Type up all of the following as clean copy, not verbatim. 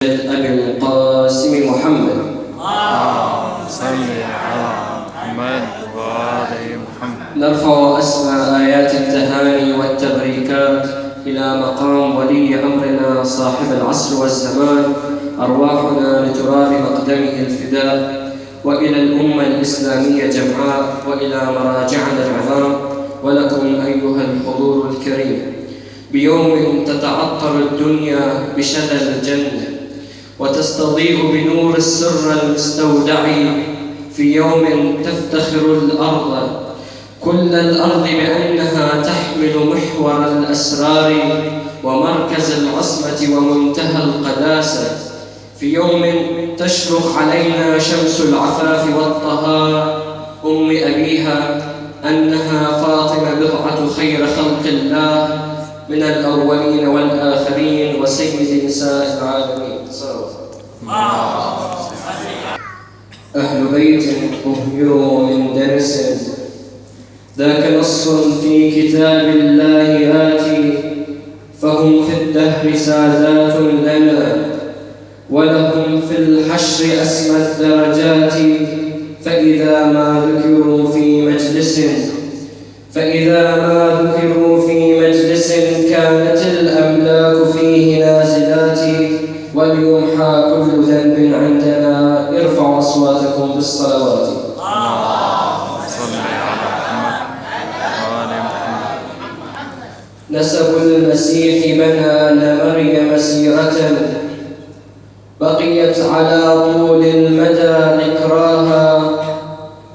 أبي القاسم محمد. صل على محمد وآل محمد. نرفع أسمى آيات التهاني والتبريكات إلى مقام ولي أمرنا صاحب العصر والزمان، أرواحنا لتراب مقدمه الفداء، وإلى الأمة الإسلامية جمعاء، وإلى مراجعنا العظام، ولكم أيها الحضور الكريم، بيوم تتعطر الدنيا بشذا الجنة وتستضيء بنور السر المستودع، في يوم تفتخر الأرض كل الأرض بأنها تحمل محور الأسرار ومركز العصمة ومنتهى القداسة، في يوم تشرق علينا شمس العفاف والطهارة أم أبيها أنها فاطمة بضعة خير خلق الله من الأولين والآخرين وسيد نساء العالمين. أهل بيت أهجروا من درس، ذاك نص في كتاب الله آتي، فهم في الدهر سادات لنا ولهم في الحشر أسمى الدرجات، فإذا ما ذكروا في مجلس كانت الأملاك فيه نازلات، وليمحى كل ذنب عندنا. ارفعوا أصواتكم بالصلوات. صل على محمد وآل محمد. نسب المسيح بنى لمريم مسيرة بقيت على طول المدى ذكراها،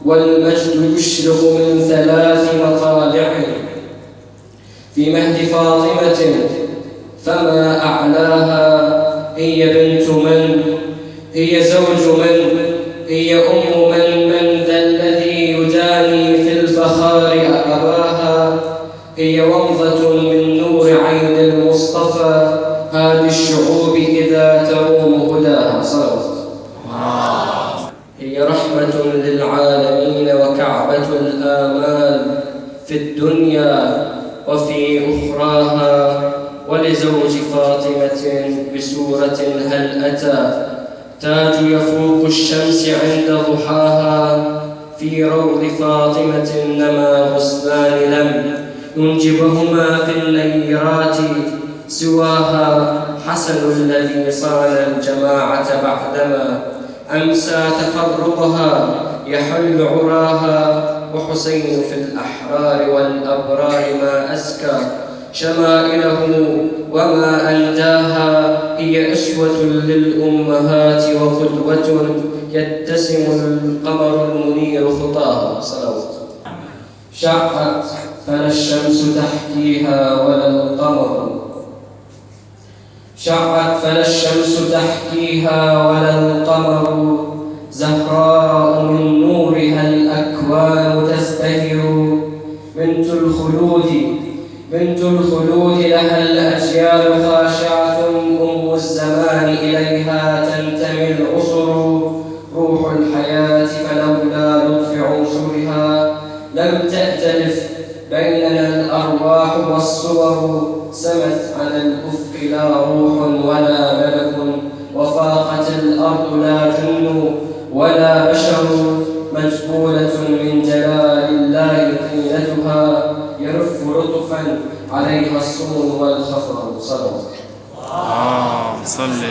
والمجد يشرق من 3 مطالع في مهد فاطمة فما أعلاها. هي بنت من؟ هي زوج من؟ هي أم من ذا الذي يداني في الفخار أباها؟ هي ومضة من نور عين المصطفى، هذه الشعوب إذا تروم هداها. صلوات. هي رحمة للعالمين وكعبة الآمال في الدنيا وفي أخراها، ولزوج فاطمة بسورة هل أتى تاج يفوق الشمس عند ضحاها، في روض فاطمة نما غصنان لم ينجبهما في الليرات سواها، حسن الذي صان الجماعة بعدما أمسى تفرقها يحل عراها، وحسين في الأحرار والأبرار ما أزكى شمائله وما أنداها. هي أسوة للأمهات وقدوة يتسم القمر المنير خطاها. صلوات. شعت فلا الشمس تحكيها ولا القمر، شعت فلا الشمس تحكيها ولا القمر، زهراء من نورها الأكوان تزدهر، بنت الخلود لها الأجيال خاشعة، أم الزمان إليها تنتمي العصر، روح الحياة فلولا لطف عنصرها لم تأتلف بيننا الأرواح والصور، سمت على الأفق لا روح ولا ملك، وفاقت الأرض لا جن ولا بشر، مجبولة من جلال الله طينتها، يرف لطفا عليها الصون والخفر. صلوات. صل